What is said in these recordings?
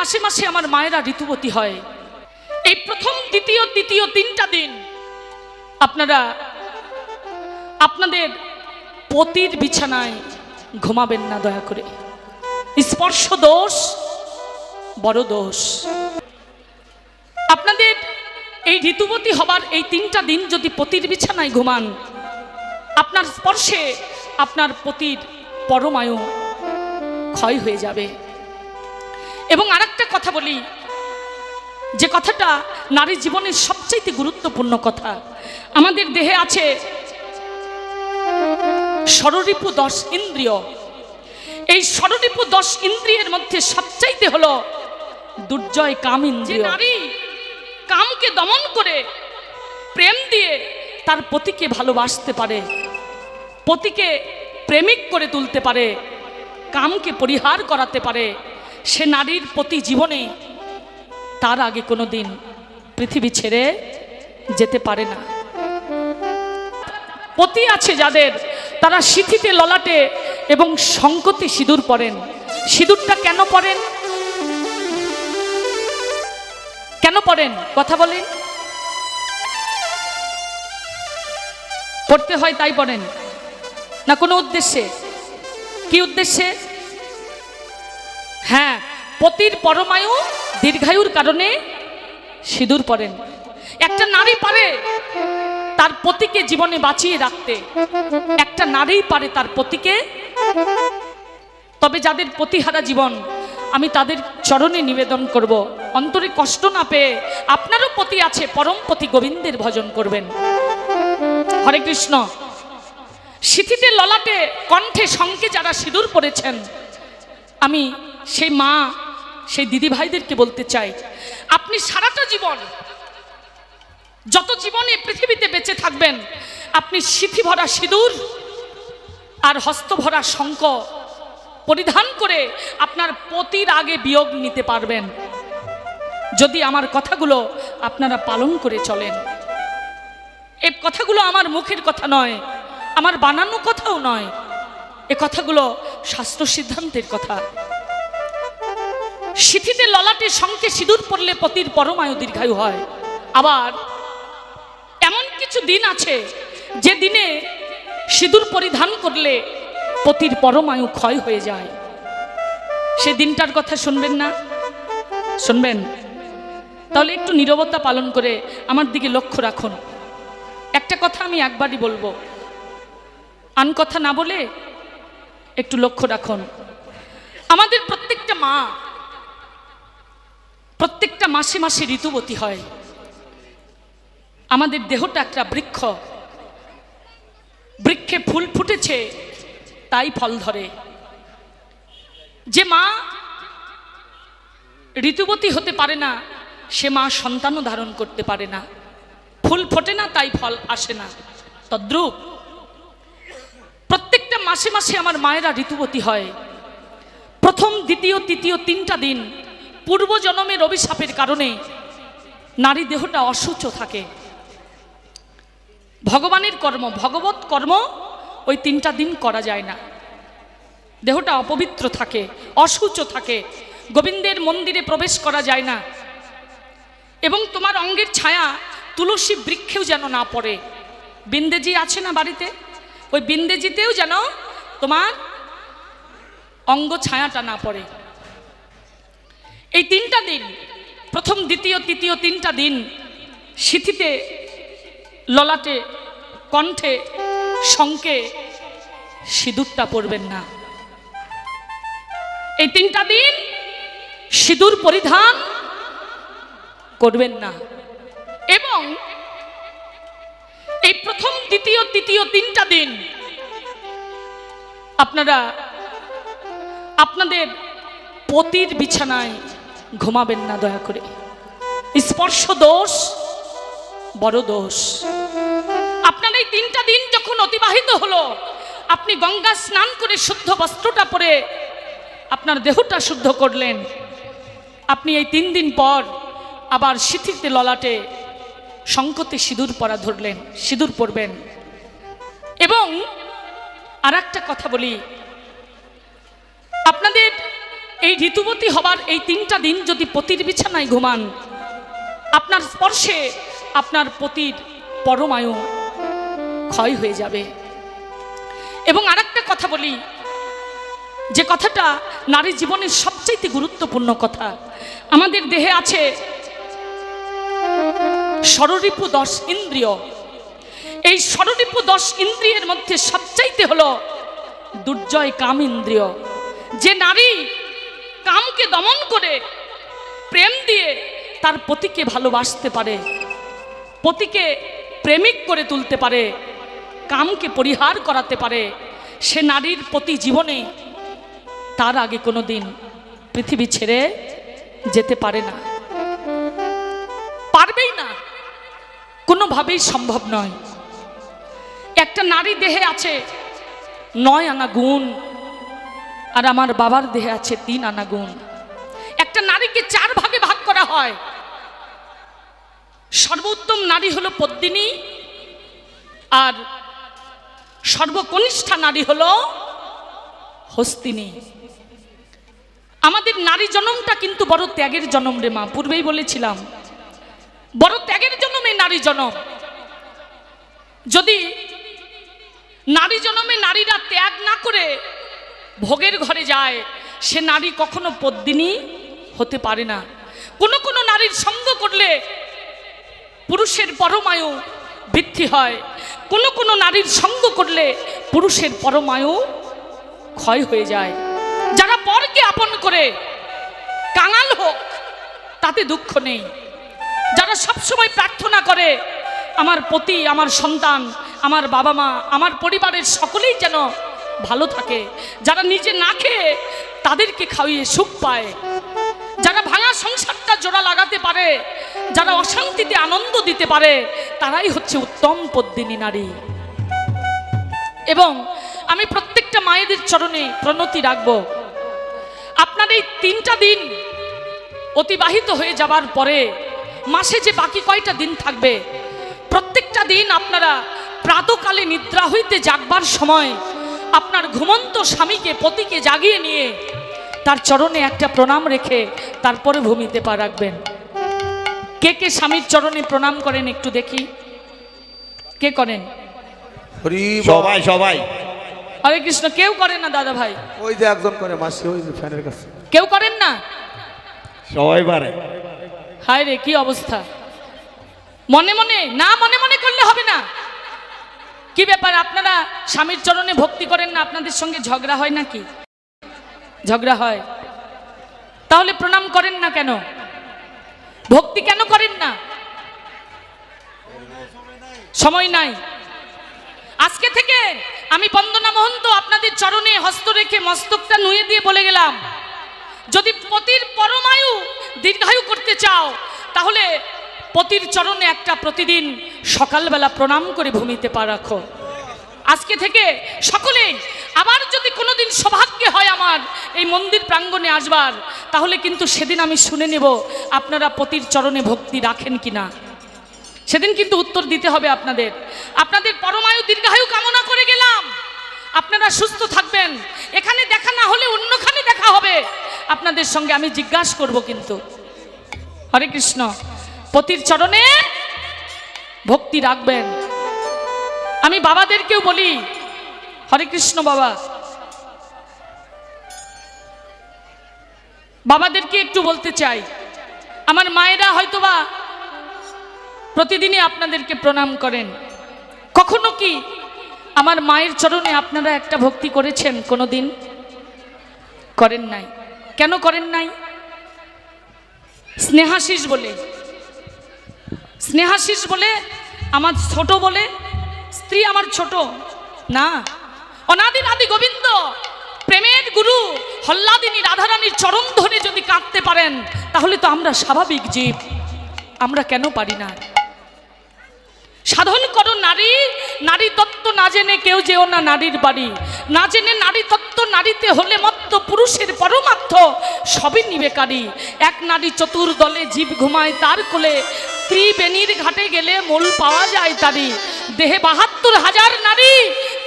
মাসে মাসে আমার মায়েরা ঋতুবতী হয়। এই প্রথম দ্বিতীয় তৃতীয় 3টা দিন আপনারা আপনাদের পতির বিছানায় ঘুমাবেন না দয়া করে। স্পর্শ দোষ বড় দোষ। আপনাদের এই ঋতুবতী হবার এই 3টা দিন যদি পতির বিছানায় ঘুমান, আপনার স্পর্শে আপনার পতির পরমায়ু ক্ষয় হয়ে যাবে। এবং আরেকটা কথা বলি, যে কথাটা নারী জীবনের সবচেয়ে গুরুত্বপূর্ণ কথা। আমাদের দেহে আছে ষড়রিপু 10 ইন্দ্রিয়। এই ষড়রিপু 10 ইন্দ্রিয়ের মধ্যে সবচাইতে হলো দুর্জয় কাম ইন্দ্রিয়। নারী কামকে দমন করে প্রেম দিয়ে তার পতিকে ভালোবাসতে পারে, পতিকে প্রেমিক করে তুলতে পারে, কামকে পরিহার করাতে পারে, সে নারীর পতি জীবনে তার আগে কোনো দিন পৃথিবী ছেড়ে যেতে পারে না। পতি আছে যাদের, তারা সিথিতে ললাটে এবং শঙ্কতে সিঁদুর পরেন। সিঁদুরটা কেন পরেন? কেন পরেন কথা বলেন? পড়তে হয় তাই পরেন না কোনো উদ্দেশ্যে? কি উদ্দেশ্যে? হ্যাঁ, পতির পরমায়ু দীর্ঘায়ুর কারণে সিঁদুর পরেন। একটা নারী পারে তার পতিকে জীবনে বাঁচিয়ে রাখতে, একটা নারী পারে তার পতিকে। তবে যাদের পতিহারা জীবন, আমি তাদের চরণে নিবেদন করব, অন্তরে কষ্ট না পেয়ে আপনারও পতি আছে, পরম পতি গোবিন্দের ভজন করবেন। হরে কৃষ্ণ। সিথিতে ললাটে কণ্ঠে শঙ্কে যারা সিঁদুর পরেছেন, আমি সেই মা সেই দিদি ভাইদেরকে বলতে চাই, আপনি সারাটা জীবন, যত জীবনে পৃথিবীতে বেঁচে থাকবেন, আপনি সিথি ভরা সিঁদুর আর হস্ত ভরা শঙ্খ পরিধান করে আপনার পতির আগে বিয়োগ নিতে পারবেন, যদি আমার কথাগুলো আপনারা পালন করে চলেন। এই কথাগুলো আমার মুখের কথা নয়, আমার বানানো কথাও নয়, এ কথাগুলো শাস্ত্র সিদ্ধান্তের কথা। সিথিতে ললাটে শঙ্কে সিঁদুর পড়লে পতির পরমায়ু দীর্ঘায়ু হয়। আবার এমন কিছু দিন আছে যে দিনে সিঁদুর পরিধান করলে পতির পরমায়ু ক্ষয় হয়ে যায়। সে দিনটার কথা শুনবেন না? শুনবেন? তাহলে একটু নীরবতা পালন করে আমার দিকে লক্ষ্য রাখুন। একটা কথা আমি একবারই বলবো, আন কথা না বলে একটু লক্ষ্য রাখুন। আমাদের প্রত্যেকটা মা প্রত্যেকটা মাসে মাসে ঋতুবতী হয়। আমাদের দেহটা একটা বৃক্ষ, বৃক্ষে ফুল ফুটেছে তাই ফল ধরে। যে মা ঋতুবতী হতে পারে না, সে মা সন্তানও ধারণ করতে পারে না। ফুল ফোটে না তাই ফল আসে না। তদ্রূপ প্রত্যেকটা মাসে মাসে আমার মায়েরা ঋতুবতী হয়। প্রথম দ্বিতীয় তৃতীয় 3টা দিন পূর্বজন্মের অভিশাপের কারণে নারী দেহটা অসুচ থাকে। ভগবানের কর্ম, ভগবত কর্ম ওই 3টা দিন করা যায় না, দেহটা অপবিত্র থাকে, অসুচ থাকে, গোবিন্দের মন্দিরে প্রবেশ করা যায় না। এবং তোমার অঙ্গের ছায়া তুলসী বৃক্ষেও যেন না পড়ে। বিন্দেজি আছে না বাড়িতে, ওই বিন্দেজিতেও যেন তোমার অঙ্গ ছায়াটা না পড়ে। এই 3টা দিন, প্রথম দ্বিতীয় তৃতীয় 3টা দিন সিথিতে ললাটে কণ্ঠে শঙ্কে সিঁদুরটা পরবেন না। এই 3টা দিন সিঁদুর পরিধান করবেন না। এবং এই প্রথম দ্বিতীয় তৃতীয় 3টা দিন আপনারা আপনাদের পতির বিছানায় ঘুমাবেন না দয়া করে। স্পর্শ দোষ বড় দোষ। আপনার এই 3টা দিন যখন অতিবাহিত হলো, আপনি গঙ্গা স্নান করে শুদ্ধ বস্ত্রটা পরে আপনার দেহটা শুদ্ধ করলেন। আপনি এই 3 দিন পর আবার সিথিতে ললাটে শঙ্কতে সিঁদুর পরা ধরলেন, সিঁদুর পরবেন। এবং আর একটা কথা বলি, আপনাদের এই ঋতুবতী হবার এই 3টা দিন যদি পতির বিছানায় ঘুমান, আপনার স্পর্শে আপনার পতির পরমায়ু ক্ষয় হয়ে যাবে। এবং আরেকটা কথা বলি, যে কথাটা নারী জীবনের সবচেয়ে গুরুত্বপূর্ণ কথা। আমাদের দেহে আছে ষড়রিপু 10 ইন্দ্রিয়। এই ষড়রিপু 10 ইন্দ্রিয়ের মধ্যে সবচাইতে হলো দুর্জয় কাম ইন্দ্রিয়। যে নারী কামকে দমন করে প্রেম দিয়ে তার পতিকে ভালোবাসতে পারে, পতিকে প্রেমিক করে তুলতে পারে, কামকে পরিহার করাতে পারে, সে নারীর পতি জীবনে তার আগে কোনো দিন পৃথিবী ছেড়ে যেতে পারে না, পারবেই না, কোনোভাবেই সম্ভব নয়। একটা নারী দেহে আছে 9 আনা গুণ, আর আমার বাবার দেহে আছে 3 আনা গুণ। একটা নারীকে 4 ভাগে ভাগ করা হয়। সর্বোত্তম নারী হলো পদ্মিনী, আর সর্বকনিষ্ঠা নারী হলো হস্তিনী। আমাদের নারী জন্মটা কিন্তু বড় ত্যাগের জন্ম রে মা, পূর্বেই বলেছিলাম, বড় ত্যাগের জন্ম এই নারী জন্ম। যদি নারী জন্মে নারীরা ত্যাগ না করে ভোগের ঘরে যায়, সে নারী কখনো পদ্মিনী হতে পারে না। কোনো কোনো নারীর সঙ্গ করলে পুরুষের পরমায়ু বৃদ্ধি হয়, কোনো কোনো নারীর সঙ্গ করলে পুরুষের পরমায়ু ক্ষয় হয়ে যায়। যারা পরকে আপন করে কাঙাল হোক তাতে দুঃখ নেই। যারা সবসময় প্রার্থনা করে আমার পতি, আমার সন্তান, আমার বাবা মা, আমার পরিবারের সকলেই যেন ভালো থাকে, যারা নিজে না খেয়ে তাদেরকে খাওয়িয়ে সুখ পায়, যারা ভাঙা সংসারটা জোড়া লাগাতে পারে, যারা অশান্তিতে আনন্দ দিতে পারে, তারাই হচ্ছে উত্তম পদ্মিনী নারী। এবং আমি প্রত্যেকটা মায়েদের চরণে প্রণতি রাখব, আপনার এই 3টা দিন অতিবাহিত হয়ে যাবার পরে মাসে যে বাকি কয়টা দিন থাকবে, প্রত্যেকটা দিন আপনারা প্রাতকালে নিদ্রা হইতে জাগবার সময় আপনার ঘুমন্ত স্বামীকে, পতিকে জাগিয়ে নিয়ে তার চরণে একটা প্রণাম রেখে তারপরে ভূমিতে পা রাখবেন। কে কে স্বামীর চরণে প্রণাম করেন একটু দেখি, কে করেন? সবাই সবাই। হরে কৃষ্ণ। কেউ করেন না দাদা ভাই? ওই যে একজন করে মাসি, ওই যে ফ্যানের কাছে। কেউ করেন না? সবাই পারে। হায় রে, কি অবস্থা! মনে মনে না, মনে মনে করলে হবে না। কি ব্যাপার, আপনারা স্বামীর চরণে ভক্তি করেন না? আপনাদের সঙ্গে ঝগড়া হয় নাকি? ঝগড়া হয়, তাহলে প্রণাম করেন না কেন? ভক্তি কেন করেন না? সময় নাই। আজকে থেকে আমি বন্দনা মহন্ত আপনাদের চরণে হস্ত রেখে মস্তকটা নুয়ে দিয়ে বলে গেলাম, যদি পতির পরমায়ু দীর্ঘায়ু করতে চাও তাহলে পতির চরণে একটা প্রতিদিন সকালবেলা প্রণাম করে ভূমিতে পা রাখো। আজকে থেকে সকলেই, আবার যদি কোনোদিন সৌভাগ্য হয় আমার এই মন্দির প্রাঙ্গণে আসবার, তাহলে কিন্তু সেদিন আমি শুনে নেব আপনারা পতির চরণে ভক্তি রাখেন কিনা। সেদিন কিন্তু উত্তর দিতে হবে আপনাদের। আপনাদের পরমায়ু দীর্ঘায়ু কামনা করে গেলাম, আপনারা সুস্থ থাকবেন। এখানে দেখা না হলে অন্যখানে দেখা হবে আপনাদের সঙ্গে, আমি জিজ্ঞাসা করব কিন্তু। হরে কৃষ্ণ। পতির চরণে ভক্তি রাখবেন। আমি বাবাদেরকেও বলি, হরে কৃষ্ণ বাবা, বাবাদেরকে একটু বলতে চাই, আমার মায়েরা হয়তোবা প্রতিদিনই আপনাদেরকে প্রণাম করেন, কখনো কি আমার মায়ের চরণে আপনারা একটা ভক্তি করেছেন? কোনো দিন করেন নাই। কেন করেন নাই? স্নেহাশিস বলে, স্নেহাশিস বলে, আমার ছোট বলে, স্ত্রী আমার ছোট না। অনাদির আদি গোবিন্দ প্রেমের গুরু হল্লাদিনী রাধারানীর চরণ ধরে যদি কাঁদতে পারেন, তাহলে তো আমরা স্বাভাবিক জীব, আমরা কেন পারি না? সাধন করো নারী, নারী তত্ত্ব না জেনে কেউ যেও না নারীর বাড়ি। না জেনে নারী তত্ত্ব নারীতে হলে মত্ত, পুরুষের পরমার্থ সবই নিবেকারী। এক নারী চতুর দলে জীব ঘুমায় তার কোলে, ত্রিবেণীর ঘাটে গেলে মূল পাওয়া যায় তারি। দেহে ৭২,০০০ নারী,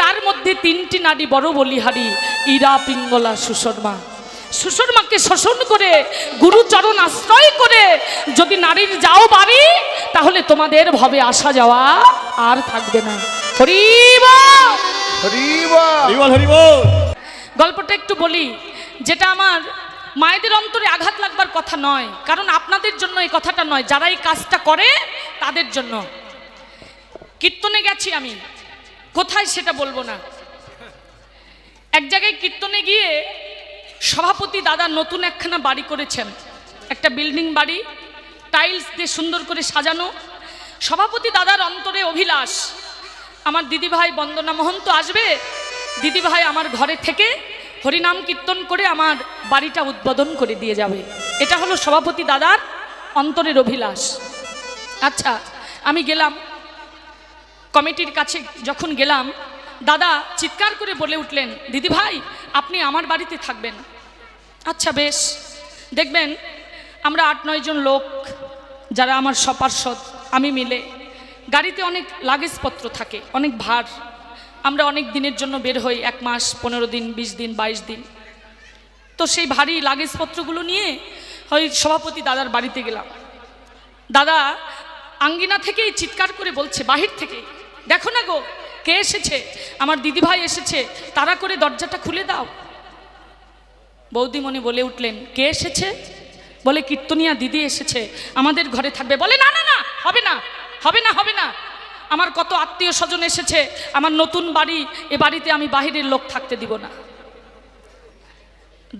তার মধ্যে 3টি নারী বড় বলিহারি, ইরা, পিঙ্গলা, সুশর্মা। শ্বশুরমাকে শোষণ করে গুরুচরণ আশ্রয় করে যদি নারীর যাও বাড়ি, তাহলে তোমাদের ভবে আসা যাওয়া আর থাকবে না। হরি বল। হরি বল। হরিবল হরিবল। গল্পটা একটু বলি, যেটা আমার মায়েদের অন্তরে আঘাত লাগবার কথা নয়, কারণ আপনাদের জন্য এই কথাটা নয়, যারা এই কাজটা করে তাদের জন্য। কীর্তনে গেছি আমি, কোথায় সেটা বলবো না। এক জায়গায় কীর্তনে গিয়ে সভাপতি দাদা নতুন একখানা বাড়ি করেছেন, একটা বিল্ডিং বাড়ি, টাইলস দিয়ে সুন্দর করে সাজানো। সভাপতি দাদার অন্তরে অভিলাষ, আমার দিদিভাই বন্দনা মহন্ত আসবে, দিদিভাই আমার ঘরে থেকে হরিনাম কীর্তন করে আমার বাড়িটা উদ্বোধন করে দিয়ে যাবে। এটা হলো সভাপতি দাদার অন্তরের অভিলাষ। আচ্ছা, আমি গেলাম কমিটির কাছে। যখন গেলাম, দাদা চিৎকার করে বলে উঠলেন, দিদিভাই আপনি আমার বাড়িতে থাকবেন। আচ্ছা বেশ। দেখবেন আমরা 8-9 জন লোক, যারা আমার সপার্ষদ, আমি মিলে গাড়িতে অনেক লাগেজপত্র থাকে, অনেক ভার। আমরা অনেক দিনের জন্য বের হই, 1 মাস, 15 দিন, 20 দিন, 22 দিন। তো সেই ভারী লাগেজপত্রগুলো নিয়ে ওই সভাপতি দাদার বাড়িতে গেলাম। দাদা আঙ্গিনা থেকেই চিৎকার করে বলছে, বাহির থেকে, দেখো না গো কে এসেছে, আমার দিদিভাই এসেছে, তাড়া করে দরজাটা খুলে দাও। বৌদিমণি বলে উঠলেন, কে এসেছে? বলে কীর্তনিয়া দিদি এসেছে, আমাদের ঘরে থাকবে। বলে না না না, হবে না, হবে না, হবে না, আমার কত আত্মীয় স্বজন এসেছে, আমার নতুন বাড়ি, এ বাড়িতে আমি বাহিরের লোক থাকতে দিব না।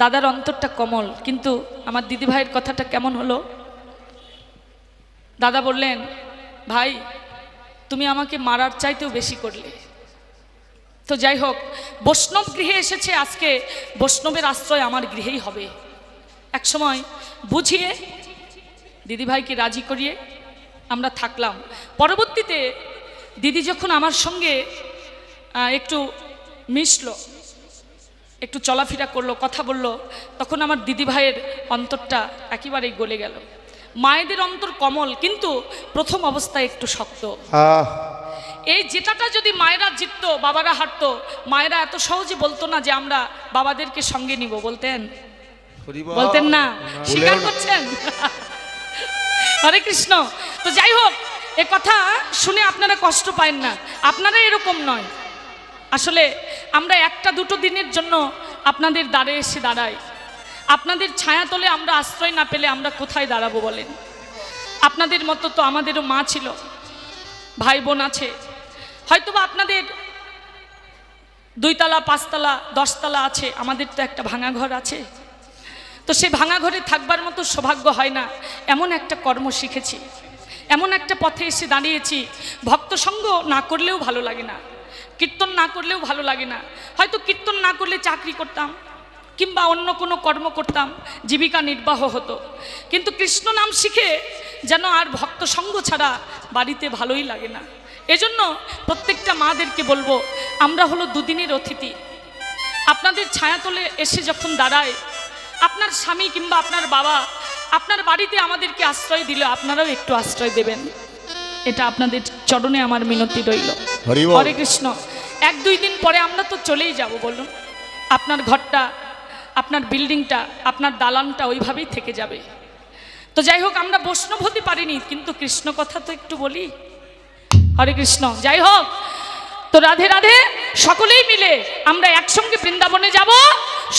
দাদার অন্তরটা কমল, কিন্তু আমার দিদিভাইয়ের কথাটা কেমন হলো? দাদা বললেন, ভাই তুমি আমাকে মারার চাইতেও বেশি করলে। তো যাই হোক, বৈষ্ণব গৃহে এসেছে, আজকে বৈষ্ণবের আশ্রয় আমার গৃহেই হবে। এক সময় বুঝিয়ে দিদিভাইকে রাজি করিয়ে আমরা থাকলাম। পরবর্তীতে দিদি যখন আমার সঙ্গে একটু মিশলো, একটু চলাফেরা করলো, কথা বলল, তখন আমার দিদিভাইয়ের অন্তরটা একেবারেই গলে গেল। মায়েদের অন্তর কমল, কিন্তু প্রথম অবস্থায় একটু শক্ত। এই যেটাটা যদি মায়েরা জিততো, বাবারা হারতো, মায়েরা এত সহজে বলতো না যে আমরা বাবাদেরকে সঙ্গে নিব, বলতেন? বলতেন না? স্বীকার করছেন? হরে কৃষ্ণ। তো যাই হোক, এ কথা শুনে আপনারা কষ্ট পায়েন না, আপনারা এরকম নয়। আসলে আমরা 1-2 দিনের জন্য আপনাদের দ্বারে এসে দাঁড়াই। আপনাদের ছায়া তলে আমরা আশ্রয় না পেলে আমরা কোথায় দাঁড়াবো বলেন? আপনাদের মতো তো আমাদেরও মা ছিল, ভাই বোন আছে, হয়তোবা আপনাদের 2 তলা, 5 তলা, 10 তলা আছে, আমাদের তো একটা ভাঙা ঘর আছে। তো সেই ভাঙা ঘরে থাকবার মতো সৌভাগ্য হয় না। এমন একটা কর্ম শিখেছি, এমন একটা পথে এসে দাঁড়িয়েছি, ভক্ত সঙ্গ না করলেও ভালো লাগে না, কীর্তন না করলেও ভালো লাগে না। হয়তো কীর্তন না করলে চাকরি করতাম কিংবা অন্য কোনো কর্ম করতাম, জীবিকা নির্বাহ হতো, কিন্তু কৃষ্ণ নাম শিখে যেন আর ভক্ত সঙ্গ ছাড়া বাড়িতে ভালোই লাগে না। এজন্য প্রত্যেকটা মাদেরকে বলবো, আমরা হলো 2 দিনের অতিথি। আপনাদের ছায়াতলে এসে যখন দাঁড়ায়, আপনার স্বামী কিংবা আপনার বাবা আপনার বাড়িতে আমাদেরকে আশ্রয় দিলে আপনারাও একটু আশ্রয় দেবেন, এটা আপনাদের চরণে আমার মিনতি রইল। হরে কৃষ্ণ। 1-2 দিন পরে আমরা তো চলেই যাব, বলুন? আপনার ঘরটা, আপনার বিল্ডিংটা, আপনার দালানটা ওইভাবেই থেকে যাবে। তো যাই হোক, আমরা বৈষ্ণব হতে পারিনি, কিন্তু কৃষ্ণ কথা তো একটু বলি। হরে কৃষ্ণ। যাই হোক, তো রাধে রাধে। সকলেই মিলে আমরা একসঙ্গে বৃন্দাবনে যাব।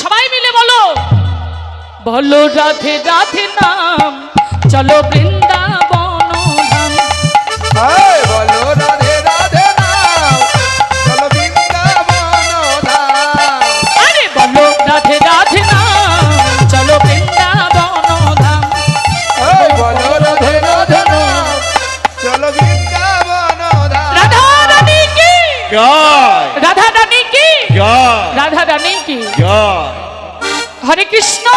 সবাই মিলে বলো, বলো রাধে রাধে নাম, চলো বৃন্দাবন ধাম। বলো রাধে রাধে নাম, চলো বৃন্দাবন ধাম। আরে বলো রাধে রাধে নাম, চলো বৃন্দাবন ধাম। বলো রাধে রাধে নাম, চলো বৃন্দাবন ধাম। রাধা রানী কি জয়। রাধা রানী কি জয়। রাধা রানী কি জয়। হরে কৃষ্ণ।